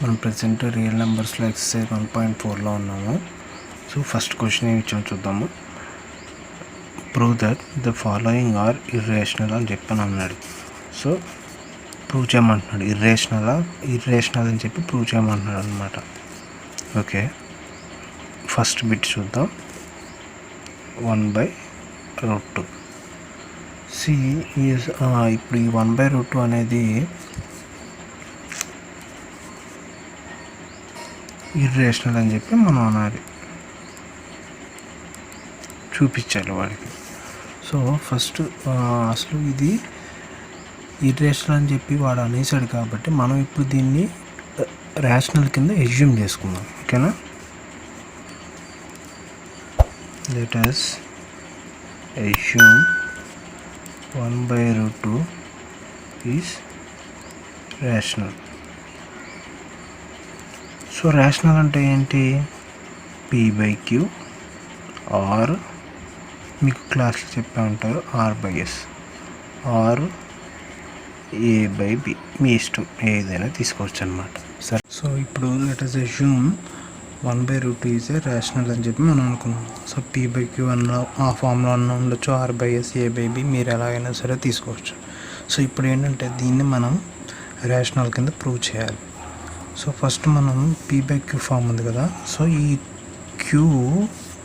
మనం present real నెంబర్స్లో exercise 1.4లో ఉన్నాము. సో ఫస్ట్ క్వశ్చన్ ఏమి ఇచ్చాము చూద్దాము. Prove that the following are irrational అని చెప్పని అన్నాడు. సో ప్రూవ్ చేయమంటున్నాడు. ఇర్రేషనల్ అని చెప్పి ప్రూవ్ చేయమంటున్నాడు అనమాట. ఓకే, ఫస్ట్ బిట్ చూద్దాం. 1/√2. ఇప్పుడు ఈ 1/√2 అనేది ఇర్రేషనల్ అని చెప్పి మనం అనాలి, చూపించాలి వాడికి. సో ఫస్ట్ అసలు ఇది ఇర్రేషనల్ అని చెప్పి వాడు అనేసాడు కాబట్టి మనం ఇప్పుడు దీన్ని రేషనల్ కింద అస్యూమ్ చేసుకుందాం. ఓకేనా, let us assume 1/√2 is rational. So rational అంటే ఏంటి? p/q ఆర్ మీకు క్లాస్లో చెప్పే ఉంటారు r/s ఆర్ a/b, మీ ఇష్టం ఏదైనా తీసుకోవచ్చు అనమాట. సరే, సో ఇప్పుడు let us assume 1/√2 is a rational అని చెప్పి మనం అనుకున్నాం. సో p/q అన్న ఆ ఫామ్లో అన్న ఉండొచ్చు, r/s a/b మీరు ఎలాగైనా సరే తీసుకోవచ్చు. సో ఇప్పుడు ఏంటంటే దీన్ని మనం రేషనల్ కింద ప్రూవ్ చేయాలి. సో ఫస్ట్ మనం p/q ఫామ్ ఉంది కదా, సో ఈ q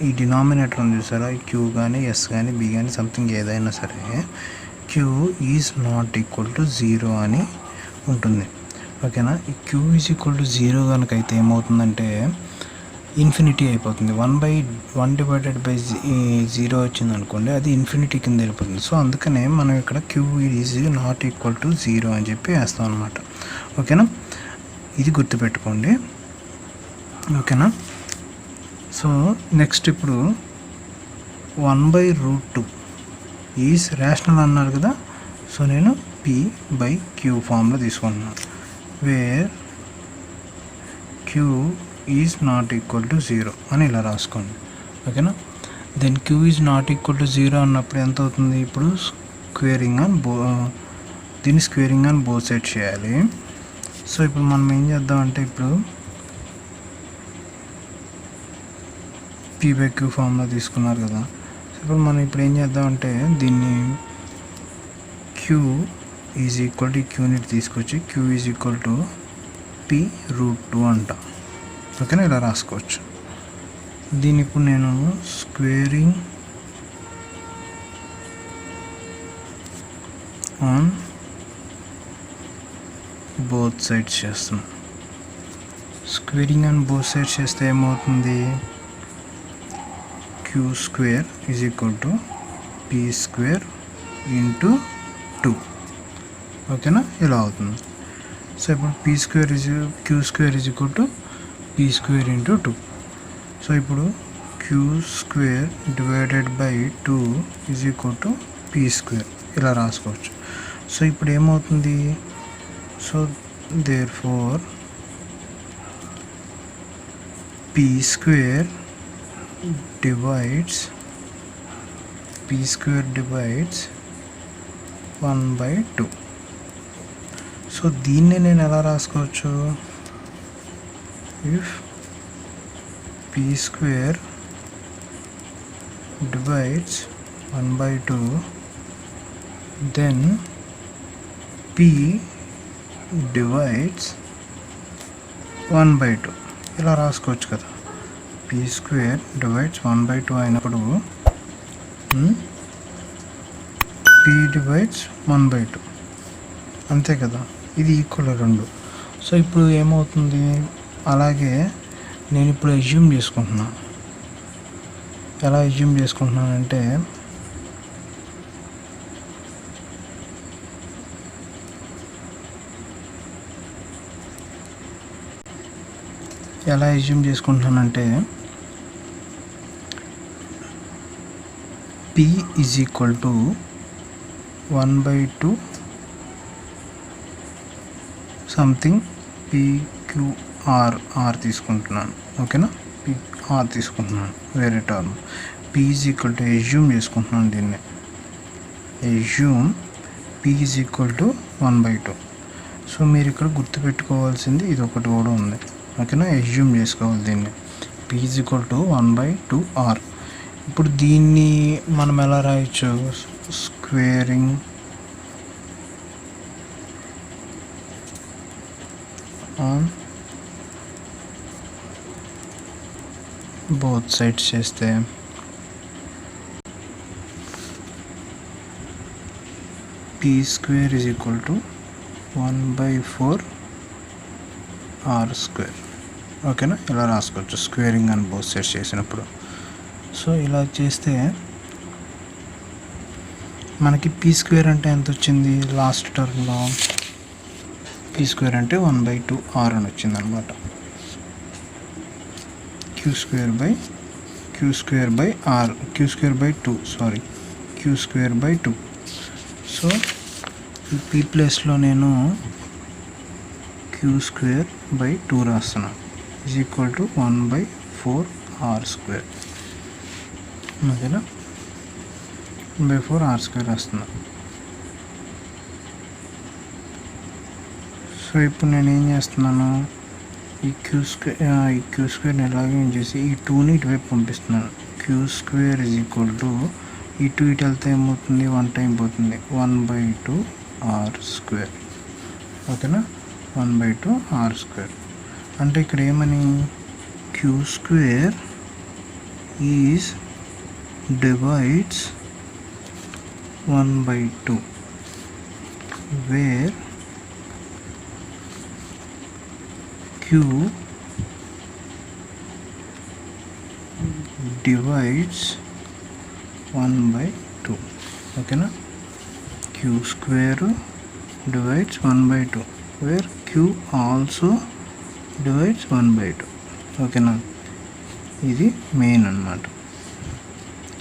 ఈ డినామినేటర్ ఉంది చూసారా, ఈ q కానీ s కానీ b కానీ సంథింగ్ ఏదైనా సరే q is not equal to 0 అని ఉంటుంది. ఓకేనా, ఈ q ఈజ్ ఈక్వల్ టు 0 కనుక అయితే ఏమవుతుందంటే ఇన్ఫినిటీ అయిపోతుంది. 1/0 వచ్చింది అనుకోండి, అది ఇన్ఫినిటీ కింద వెళ్ళిపోతుంది. సో అందుకనే మనం ఇక్కడ q is not equal to 0 అని చెప్పి వేస్తాం అనమాట. ఓకేనా, ఇది గుర్తుపెట్టుకోండి. ఓకేనా, సో నెక్స్ట్ ఇప్పుడు 1/√2 ఈజ్ రేషనల్ అన్నారు కదా, సో నేను p/q ఫామ్లో తీసుకుంటున్నాను, where q is not equal to 0 అని ఇలా రాసుకోండి. ఓకేనా, then q is not equal to 0 అన్నప్పుడు ఎంత అవుతుంది? ఇప్పుడు దీన్ని స్క్వేరింగ్ ఆన్ బోత్ సైడ్ చేయాలి. సో ఇప్పుడు మనం ఏం చేద్దామంటే ఇప్పుడు p/q ఫామ్లో తీసుకున్నారు కదా, సో ఇప్పుడు మనం ఇప్పుడు ఏం చేద్దామంటే దీన్ని q ఈజ్ ఈక్వల్ టు క్యూని తీసుకొచ్చి q is equal to p/√2 అంట. ఓకేనా, ఇలా రాసుకోవచ్చు. దీన్ని ఇప్పుడు నేను స్క్వేరింగ్ ఆన్ బోత్ సైడ్స్ చేస్తున్నాం. స్క్వేరింగ్ ఆన్ బోత్ సైడ్స్ చేస్తే ఏమవుతుంది? q² is equal to p² into 2. ఓకేనా, ఇలా అవుతుంది. సో ఇప్పుడు q² is equal to p² into 2. So ఇప్పుడు q² divided by 2 is equal to p², ఇలా రాసుకోవచ్చు. సో ఇప్పుడు ఏమవుతుంది? So therefore p² divides 1/2. So దీన్ని నేను ఎలా రాసుకోవచ్చు? If p² divides 1/2 then p divides 1/2, ఇలా రాసుకోవచ్చు కదా. p² డివైడ్స్ 1/2 అయినప్పుడు p డివైడ్స్ 1/2 అంతే కదా, ఇది ఈక్వల్ 2. సో ఇప్పుడు ఏమవుతుంది? అలాగే నేను ఇప్పుడు అస్యూమ్ చేసుకుంటున్నాను. ఎలా అస్యూమ్ చేసుకుంటున్నానంటే p is equal to 1/2 something pqr తీసుకుంటున్నాను. ఓకేనా, pr తీసుకుంటున్నాను వేరే term. p is equal to assume చేసుకుంటున్నాను దీన్ని, assume p is equal to 1/2. So మీరు ఇక్కడ గుర్తుపెట్టుకోవాల్సింది ఇది ఒకటి కూడా ఉంది, ఓకేనా. అజ్యూమ్ చేసుకోవాలి దీన్ని. P is equal to 1/2r. ఇప్పుడు దీన్ని మనం ఎలా రాయొచ్చు? స్క్వేరింగ్ ఆన్ బోత్ సైడ్స్ చేస్తే P square is equal to 1/4r². ఓకేనా, ఇలా రాసుకోవచ్చు స్క్వేరింగ్ అండ్ బోత్ సైడ్స్ చేసినప్పుడు. సో ఇలా చేస్తే మనకి పీ స్క్వేర్ అంటే ఎంత వచ్చింది? లాస్ట్ టర్మ్లో పీ స్క్వేర్ అంటే 1/2r అని వచ్చింది అనమాట. q²/2. సో ఈ పీ ప్లేస్లో నేను q²/2 రాస్తున్నాను, ఈజ్ ఈక్వల్ టు 1/4r². ఓకేనా, 1/4r² రాస్తున్నాను. సో ఇప్పుడు నేను ఏం చేస్తున్నాను? ఈ క్యూ స్క్వేర్ని ఎలాగే చేసి ఈ 2ని ఇటువైపు పంపిస్తున్నాను. q² ఈజ్ ఈక్వల్ టు ఈ 2 ఇటు వెళ్తే ఏమవుతుంది? 1 టైం పోతుంది, 1/2r². ఓకేనా, 1/2r². అంటే ఇక్కడ ఏమని? q² is divides 1/2 where q divides 1/2. ఓకేనా, q² divides 1/2 where q also divides 1/2. ఓకేనా, ఇది మెయిన్ అన్నమాట.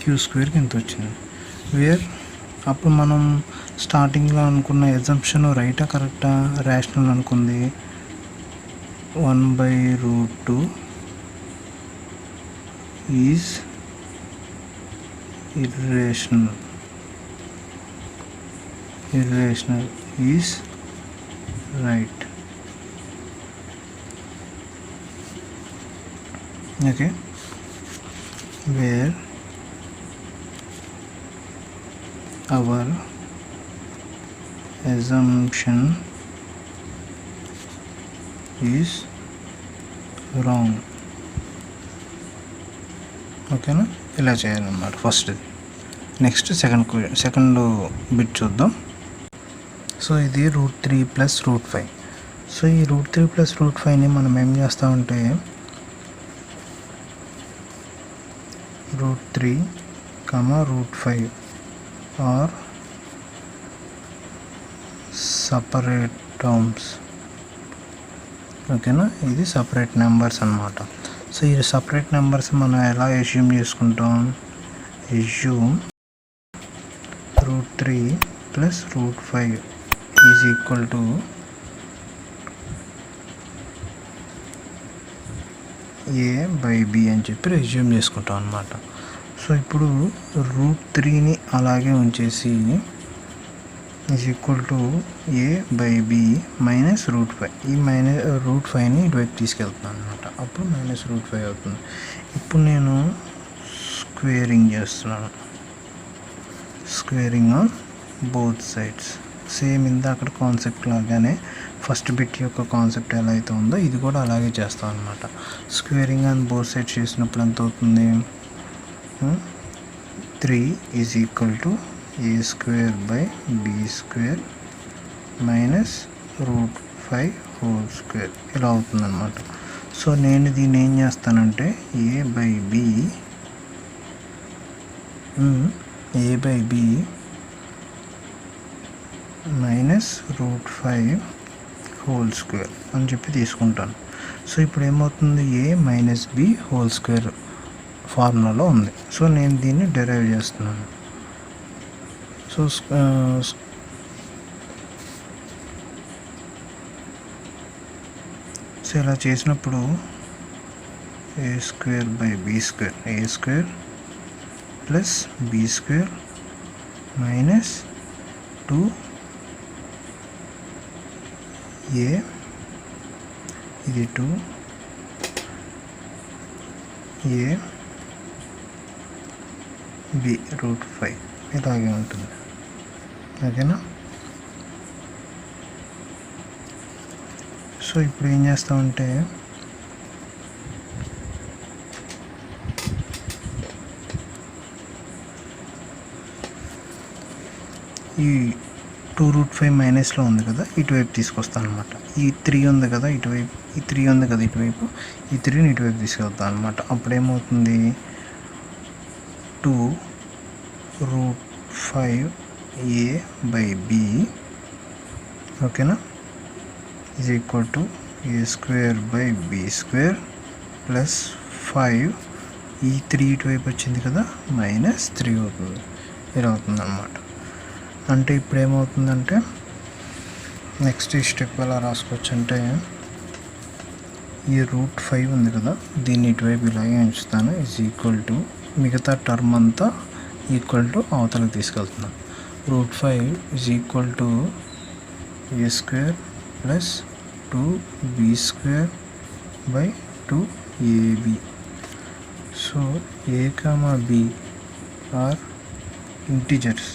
q²కి ఎంత వచ్చింది? వేర్ అప్పుడు మనం స్టార్టింగ్లో అనుకున్న ఎగ్జంప్షన్ రైటా కరెక్టా? రేషనల్ అనుకుంది. 1/√2 is irrational is right. Okay, where our assumption is wrong. ఓకేనా, ఇలా చేయాలన్నమాట ఫస్ట్. నెక్స్ట్ సెకండ్ బిట్ చూద్దాం. సో ఇది √3 + √5. సో ఈ √3 + √5ని మనం ఏం చేస్తామంటే √3, √5 ఆర్ సపరేట్ టర్మ్స్. ఓకేనా, ఇది సపరేట్ నెంబర్స్ అన్నమాట. సో ఈ సపరేట్ నెంబర్స్ మనం ఎలా అస్యూమ్ చేసుకుంటాం? Assume √3 + √5 is equal to a/b అని చెప్పి అస్యూమ్ చేసుకుంటాం అన్నమాట. సో ఇప్పుడు √3ని అలాగే ఉంచేసి is equal to a/b minus √5. ఈ √5ని ఇటువైపు తీసుకెళ్తున్నాను అనమాట. అప్పుడు -√5 అవుతుంది. ఇప్పుడు నేను స్క్వేరింగ్ చేస్తున్నాను. Squaring on both sides. Same ఇందాక కాన్సెప్ట్ లాగానే ఫస్ట్ బిట్ యొక్క కాన్సెప్ట్ ఎలా అయితే ఉందో ఇది కూడా అలాగే చేస్తాం అనమాట. స్క్వేరింగ్ ఆన్ బోత్ సైడ్స్ చేసినప్పుడు ఎంత అవుతుంది? 3 is equal to a²/b² minus √5² ఇలా అవుతుందన్నమాట. సో నేను దీన్ని ఏం చేస్తానంటే a/b మైనస్ √5² అని చెప్పి తీసుకుంటాను. సో ఇప్పుడు ఏమవుతుంది? a-b² ఫార్ములాలో ఉంది. సో నేను దీన్ని డెరైవ్ చేస్తున్నాను. సో ఇలా చేసినప్పుడు a²/b² a² + b² మైనస్ 2 ఏ, ఇది 2 ఏ బి √5 ఇలాగే ఉంటుంది. ఓకేనా? సో ఇప్పుడు ఏం చేస్తామంటే ఈ 2√5 మైనస్లో ఉంది కదా, ఇటువైపు తీసుకొస్తాను అనమాట. ఈ 3 ఉంది కదా ఇటువైపు, ఈ 3 ఉంది కదా ఇటువైపు, ఈ 3ని ఇటువైపు తీసుకెళ్తాను అనమాట. అప్పుడేమవుతుంది, 2√5a/b, ఓకేనా, is equal to a²/b² plus 5, ఈ 3 ఇటువైపు వచ్చింది కదా, -3 అవుతుంది. ఇలా అవుతుంది అనమాట. అంటే ఇప్పుడు ఏమవుతుందంటే నెక్స్ట్ ఈ స్టెప్ ఎలా రాసుకోవచ్చు అంటే, ఈ √5 ఉంది కదా, దీన్ని ఇటువైపు ఇలాగే ఉంచుతాను. ఈజ్ ఈక్వల్ టు మిగతా టర్మ్ అంతా ఈక్వల్ టు అవతలకి తీసుకెళ్తున్నాను. √5 is equal to a² plus 2b²/2ab. So a, b are integers,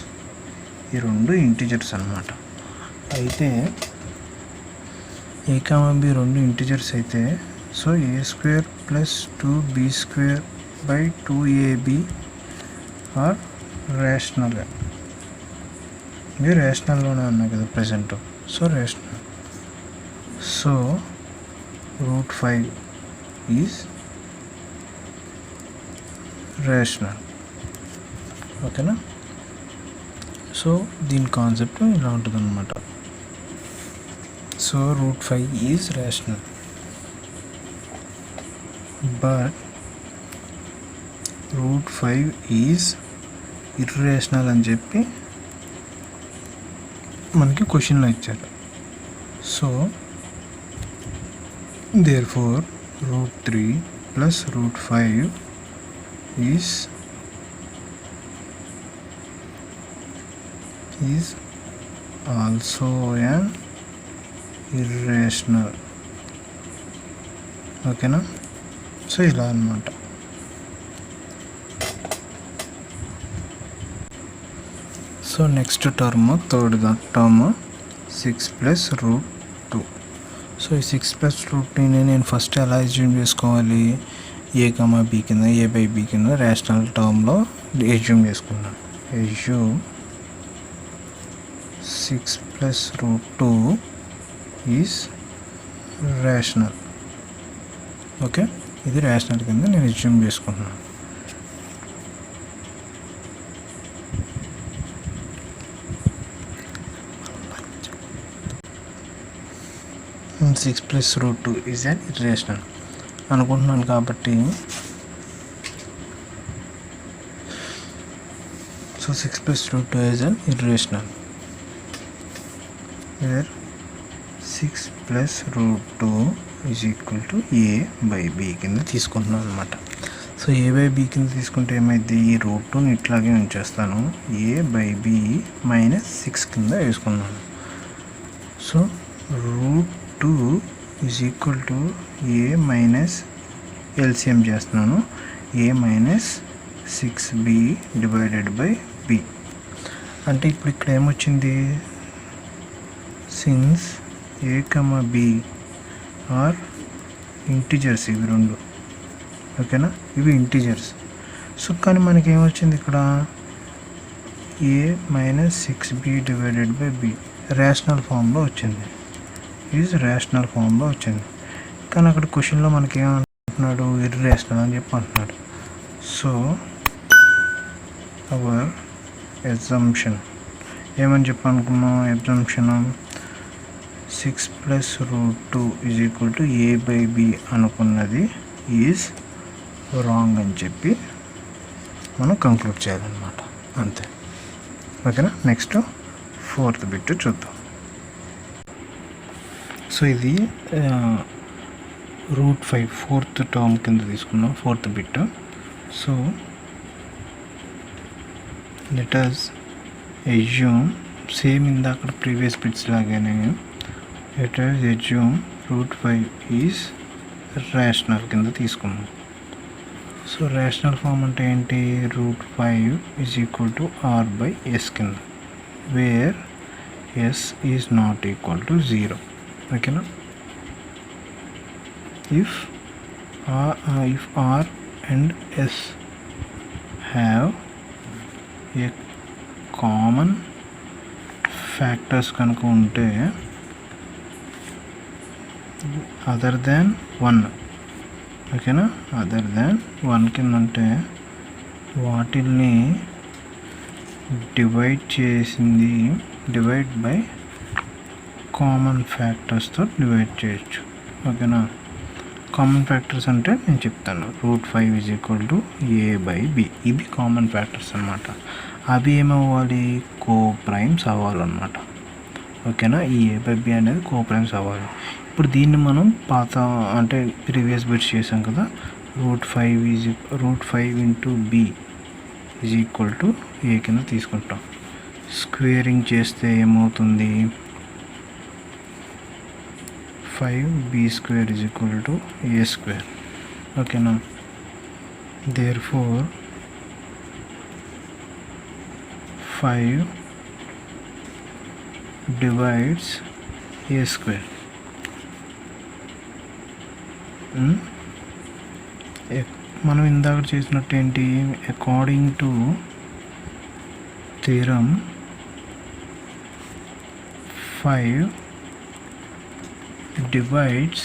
ఈ రెండు ఇంటిజర్స్ అన్నమాట. అయితే a, b రెండు ఇంటిజర్స్ అయితే, so a² plus 2b²/2ab are rational. ఇవి రేషనల్లోనే ఉన్నాయి కదా present. So rational. So √5 is rational. ఓకేనా? సో దీని కాన్సెప్ట్ ఇలా ఉంటుంది అనమాట. So √5 is rational, but √5 is irrational అని చెప్పి మనకి క్వశ్చన్లో ఇచ్చారు. So therefore √3 plus √5 is also an irrational. ఓకేనా? సో ఇలా అన్నమాట. So next term, third term 6 plus √2. So ఈ 6 ప్లస్ √2ని నేను ఫస్ట్ ఎలా అజ్యూమ్ చేసుకోవాలి, a, b కింద, a/b కింద రేషనల్ టర్మ్లో అజ్యూమ్ చేసుకున్నాను. Assume 6 plus √2 is rational. Okay, ఇది రేషనల్ కింద నేను అజ్యూమ్ చేసుకుంటున్నాను. 6 ప్లస్ √2 ఈజ్ అన్ ఇర్రేషనల్ అనుకుంటున్నాను కాబట్టి, so 6 plus √2 is an irrational. Where 6 plus √2 is equal to a/b కింద తీసుకుంటున్నాను అనమాట. సో a/b కింద తీసుకుంటే ఏమైంది, ఈ √2ని ఇట్లాగే ఉంచేస్తాను, a/b -6 కింద వేసుకున్నాను. So √2 is equal to a minus LCM చేస్తున్నాను, a -6b divided by b. అంటే ఇప్పుడు ఇక్కడ ఏమొచ్చింది, since a, b are integers, ఇవి రెండు. ఓకేనా, ఇవి ఇంటిజర్స్. సో కానీ మనకి ఏమొచ్చింది ఇక్కడ, a -6b divided by b rational ఫామ్లో వచ్చింది, ఈజ్ రేషనల్ ఫామ్లో వచ్చింది. కానీ అక్కడ క్వశ్చన్లో మనకి ఏమంటున్నాడు, ఇర్రేషనల్ అని చెప్పి అంటున్నాడు. సో అవర్ ఎగ్జంప్షన్ ఏమని చెప్పి అనుకున్నాం, assumption 6 plus √2 is equal to a/b అనుకున్నది ఈజ్ రాంగ్ అని చెప్పి మనం కంక్లూడ్ చేయాలన్నమాట. అంతే. ఓకేనా, నెక్స్ట్ ఫోర్త్ బిట్ చూద్దాం. సో ఇది √5 ఫోర్త్ టర్మ్ కింద తీసుకున్నాం, fourth bit. So let us assume same ఇందాక ప్రీవియస్ బిట్స్ లాగానే let us assume √5 is rational కింద తీసుకున్నాం. సో రేషనల్ ఫామ్ అంటే ఏంటి, √5 ఈజ్ ఈక్వల్ టు r/s కింద, where s is not equal to 0. ఓకేనా. if r and s have a common factors కనుక ఉంటే అదర్ దాన్ 1, ఓకేనా, అదర్ దాన్ 1 కింద ఉంటే వాటిల్ని డివైడ్ బై కామన్ ఫ్యాక్టర్స్తో డివైడ్ చేయొచ్చు. ఓకేనా. కామన్ ఫ్యాక్టర్స్ అంటే నేను చెప్తాను, √5 ఈజ్ ఈక్వల్ టు a/b, ఇవి కామన్ ఫ్యాక్టర్స్ అన్నమాట. అవి ఏమవ్వాలి, కోప్రైమ్స్ అవ్వాలన్నమాట. ఓకేనా. ఈ a/b అనేది కోప్రైమ్స్ అవ్వాలి. ఇప్పుడు దీన్ని మనం అంటే ప్రీవియస్ బిట్స్ చేసాం కదా, √5 into b is equal to a కింద తీసుకుంటాం. స్క్వేరింగ్ చేస్తే ఏమవుతుంది, 5b² is equal to a². ఓకేనా. therefore 5 divides a². మనం ఇందాక చేసినట్టు ఏంటి, according to theorem 5 divides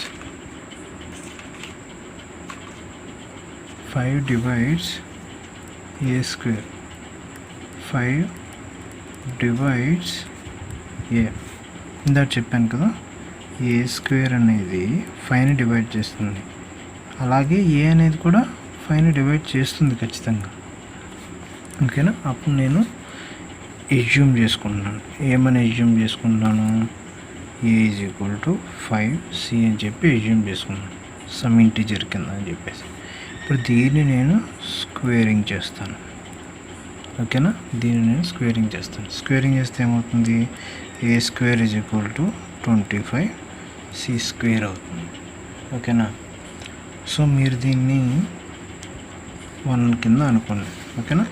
a². 5 divides a. ఇందాక చెప్పాను కదా, a² అనేది 5ని డివైడ్ చేస్తుంది, అలాగే a అనేది కూడా 5ని డివైడ్ చేస్తుంది ఖచ్చితంగా. ఓకేనా. అప్పుడు నేను ఎజ్యూమ్ చేసుకుంటున్నాను, ఏమని ఎజ్యూమ్ చేసుకుంటున్నాను, a is equal to 5c అని చెప్పి ఎజ్యూమ్ చేసుకున్నాను, సమ్ ఇంటిజర్ కింద అని చెప్పేసి. ఇప్పుడు దీన్ని నేను స్క్వేరింగ్ చేస్తాను. ఓకేనా. దీన్ని నేను స్క్వేరింగ్ చేస్తాను. స్క్వేరింగ్ చేస్తే ఏమవుతుంది, a² is equal to 25c² అవుతుంది. ఓకేనా. సో మీరు దీన్ని 1 కింద అనుకోండి. ఓకేనా.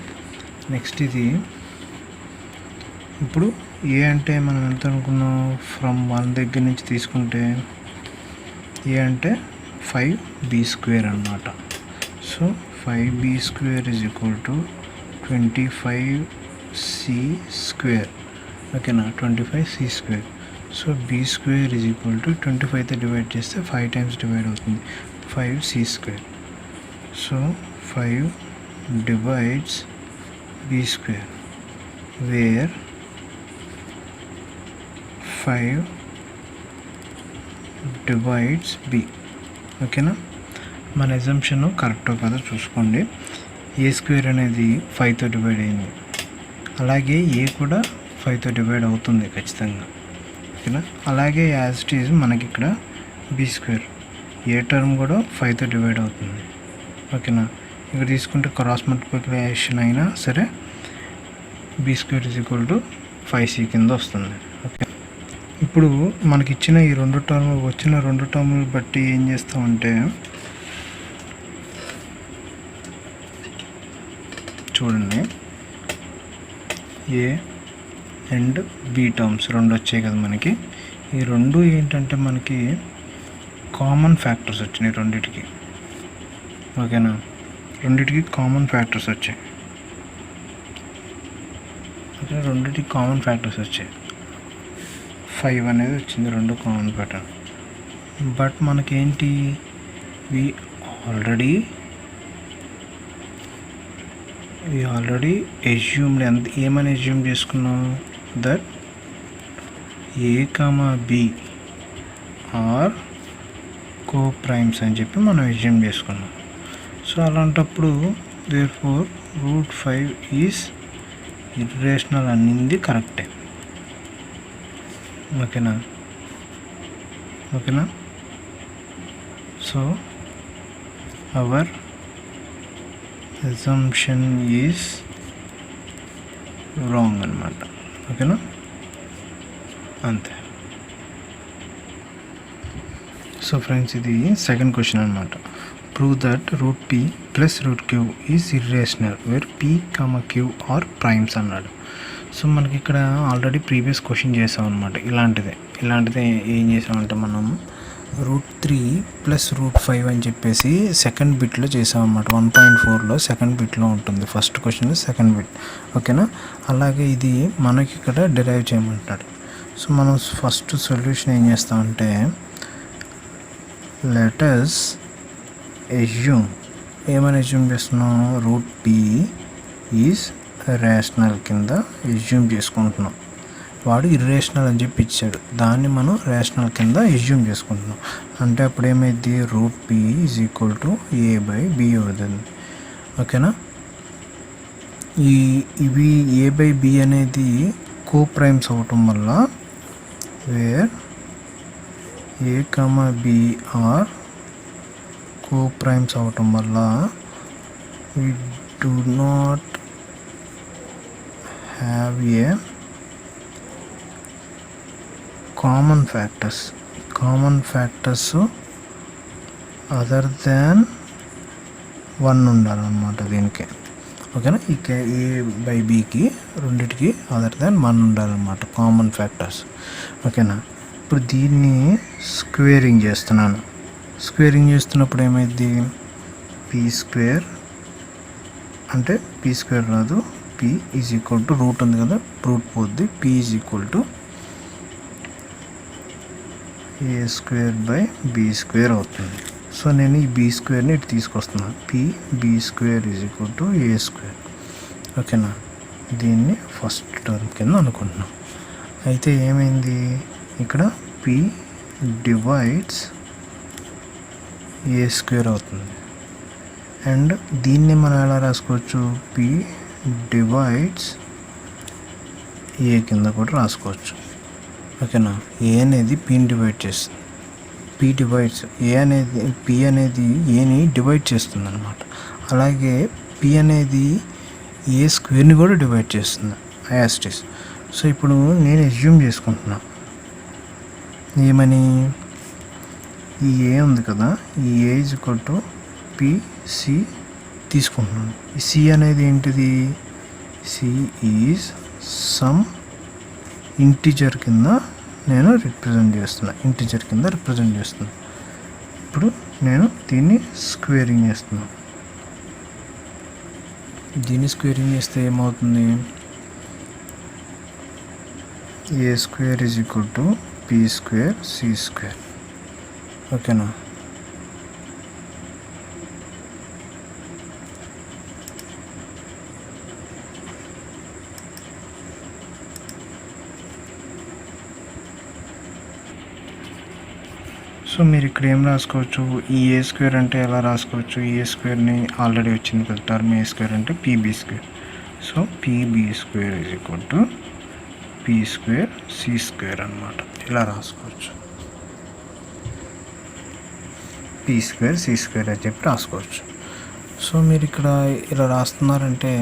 నెక్స్ట్ ఇది ఇప్పుడు ఏ అంటే మనం ఎంత అనుకున్నాం, ఫ్రమ్ 1 దగ్గర నుంచి తీసుకుంటే ఏ అంటే 5b² అన్నమాట. So 5b² is equal to 25c². ఓకేనా. 25c². So b² is equal to 25తో డివైడ్ చేస్తే 5 టైమ్స్ డివైడ్ అవుతుంది, 5c². So 5 divides b², where 5 divides b. ఓకేనా. మన ఎజంప్షన్ కరెక్టో కదా చూసుకోండి. a² అనేది 5తో డివైడ్ అయింది, అలాగే a కూడా 5తో డివైడ్ అవుతుంది ఖచ్చితంగా. ఓకేనా. అలాగే యాజ్ ఇట్ ఈజ్ మనకి ఇక్కడ b², ఏ టర్మ్ కూడా 5తో డివైడ్ అవుతుంది. ఓకేనా. ఇక్కడ తీసుకుంటే క్రాస్ మల్టిప్లికేషన్ అయినా సరే b² is equal to 5c కింద వస్తుంది. ఓకే. ఇప్పుడు మనకి ఇచ్చిన ఈ వచ్చిన రెండు టర్ములు బట్టి ఏం చేస్తామంటే, చూడండి, ఏ అండ్ బి టర్మ్స్ రెండు వచ్చాయి కదా మనకి. ఈ రెండు ఏంటంటే మనకి కామన్ ఫ్యాక్టర్స్ వచ్చినాయి రెండిటికి. ఓకేనా. రెండిటికి కామన్ ఫ్యాక్టర్స్ వచ్చాయి. ఓకే. రెండిటికి కామన్ ఫ్యాక్టర్స్ వచ్చాయి, 5 అనేది వచ్చింది, రెండు కామన్ ఫ్యాక్టర్. బట్ మనకేంటి, వి ఆల్రెడీ ఎజ్యూమ్డ్, ఏమని ఎజ్యూమ్ చేసుకున్నాం, that a, b are coprimes అని చెప్పి మనం ఎజ్యూమ్ చేసుకున్నాం. సో అలాంటప్పుడు therefore √5 ఈజ్ ఇర్రేషనల్ అనింది కరెక్టే. ఓకేనా. ఓకేనా. So our assumption is wrong అన్నమాట. ఓకేనా. అంతే. సో ఫ్రెండ్స్, ఇది సెకండ్ క్వశ్చన్ అనమాట. Prove that root P plus root Q is irrational where P Q are primes అన్నాడు. సో మనకి ఇక్కడ ఆల్రెడీ ప్రీవియస్ క్వశ్చన్ చేసాం అనమాట. ఇలాంటిదే ఏం చేసామంటే మనం √3 + √5 అని చెప్పేసి సెకండ్ బిట్లో చేసాం అనమాట. 1.4లో సెకండ్ బిట్లో ఉంటుంది. ఫస్ట్ క్వశ్చన్ సెకండ్ బిట్, ఓకేనా. అలాగే ఇది మనకి ఇక్కడ డిరైవ్ చేయమంటాడు. సో మనం ఫస్ట్ సొల్యూషన్ ఏం చేస్తామంటే లెట్ us assume, ఏమని అజ్యూమ్ చేస్తున్నాం, √p ఈజ్ రేషనల్ కింద అజ్యూమ్ చేసుకుంటున్నాం. వాడు ఇర్రేషనల్ అని చెప్పి ఇచ్చాడు, దాన్ని మనం రేషనల్ కింద అజ్యూమ్ చేసుకుంటున్నాం. అంటే అప్పుడు ఏమైంది, √p = a/b అవుతుంది, ఓకేనా. ఇవి a/b అనేది కో ప్రైమ్స్ అవటం వల్ల where a, b are co primes అవటం వల్ల we do not have a common factors other than 1 ఉండాలన్నమాట దీనికి, ఓకేనా. ఈ a/bకి రెండిటికి అదర్ దాన్ 1 ఉండాలన్నమాట కామన్ ఫ్యాక్టర్స్, ఓకేనా. ఇప్పుడు దీన్ని స్క్వేరింగ్ చేస్తున్నాను. స్క్వేరింగ్ చేస్తున్నప్పుడు ఏమైంది, p² అంటే p² రాదు, p = రూట్ ఉంది కదా, రూట్ పోద్ది, p = a²/b² అవుతుంది. సో నేను ఈ b²ని ఇటు తీసుకొస్తున్నాను, b² a², ఓకేనా. దీన్ని ఫస్ట్ టర్మ్ కింద అనుకుంటున్నాం. అయితే ఏమైంది, ఇక్కడ p డివైడ్స్ a² అవుతుంది. అండ్ దీన్ని మనం ఎలా రాసుకోవచ్చు, p డివైడ్స్ a కింద కూడా రాసుకోవచ్చు, ఓకేనా. ఏ అనేది pని డివైడ్ చేస్తుంది, p డివైడ్స్ a అనేది p అనేది ఏని డివైడ్ చేస్తుంది అనమాట. అలాగే p అనేది a² కూడా డివైడ్ చేస్తుంది, యాస్టిస్. సో ఇప్పుడు నేను అజ్యూమ్ చేసుకుంటున్నా ఏమని, ఈ ఏ ఉంది కదా, ఈ a = pc తీసుకుంటున్నాను. ఈ c అనేది ఏంటిది, c ఈజ్ సమ్ ఇంటిజర్ కింద నేను రిప్రజెంట్ చేస్తున్నా. ఇప్పుడు నేను దీన్ని స్క్వేరింగ్ చేస్తున్నాను. దీన్ని స్క్వేరింగ్ చేస్తే ఏమవుతుంది, a² = p² c², ఓకేనా. సో మీరు ఇక్కడ ఏం రాసుకోవచ్చు, ఈ a² అంటే ఎలా రాసుకోవచ్చు, ఈ a²ని ఆల్రెడీ వచ్చింది కదా టర్మ్, a² అంటే pb². So pb² = p² c² అనమాట. ఇలా రాసుకోవచ్చు, p² c² అని చెప్పి రాసుకోవచ్చు. సో మీరు ఇక్కడ ఇలా రాస్తున్నారంటే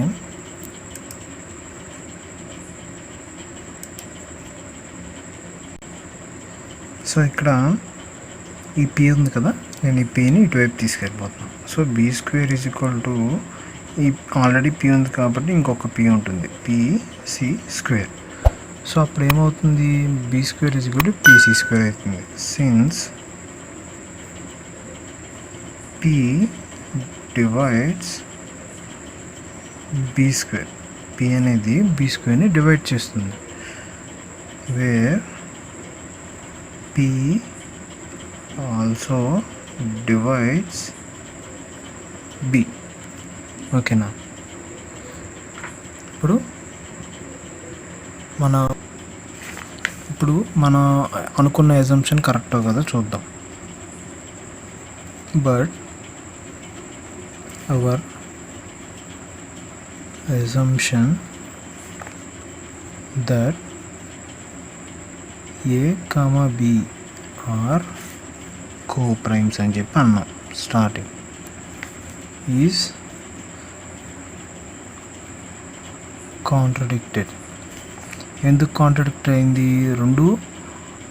సో ఇక్కడ ఈ p ఉంది కదా, నేను ఈ pని ఇటువైపు తీసుకెళ్ళిపోతున్నాను. సో b² ఈ ఆల్రెడీ p ఉంది కాబట్టి ఇంకొక p ఉంటుంది, pc². సో అప్పుడు ఏమవుతుంది, b² pc² అవుతుంది. Since p divides b², p అనేది b²ని డివైడ్ చేస్తుంది, where p also divides b, ఓకేనా. ఇప్పుడు మన అనుకున్న అజంప్షన్ కరెక్టో కదా చూద్దాం. But our assumption that a, b are co primes అని చెప్పి అన్నాం స్టార్టింగ్, ఈజ్ కాంట్రడిక్టెడ్. ఎందుకు కాంట్రడిక్ట్ అయింది, రెండు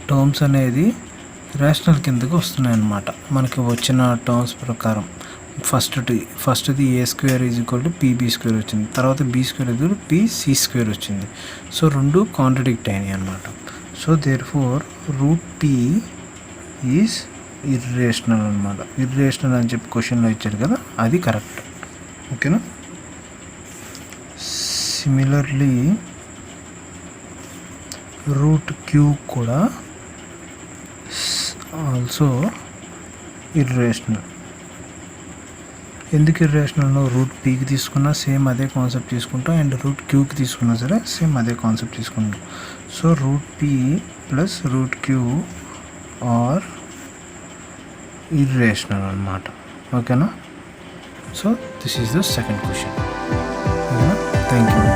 టర్మ్స్ అనేది రేషనల్ కిందకి వస్తున్నాయి అన్నమాట మనకి వచ్చిన టర్మ్స్ ప్రకారం. ఫస్ట్ది A square is equal to PB square వచ్చింది, తర్వాత B square is PC square వచ్చింది. సో రెండు కాంట్రడిక్ట్ అయినాయి అన్నమాట. So therefore root P is irrational అనమాట. ఇర్రేషనల్ అని చెప్పి క్వశ్చన్లో ఇచ్చారు కదా, అది కరెక్ట్. ఓకేనా. సిమిలర్లీ రూట్ క్యూ కూడా ఆల్సో ఇర్రేషనల్. ఎందుకు ఇర్రేషనల్? రూట్ పీకి తీసుకున్నా సేమ్ అదే కాన్సెప్ట్ తీసుకుంటాం, అండ్ రూట్ క్యూకి తీసుకున్నా సరే సేమ్ అదే కాన్సెప్ట్ తీసుకుంటాం. So root P plus root Q are irrational అనమాట. ఓకేనా. So this is the second question. ఓకేనా. Thank you.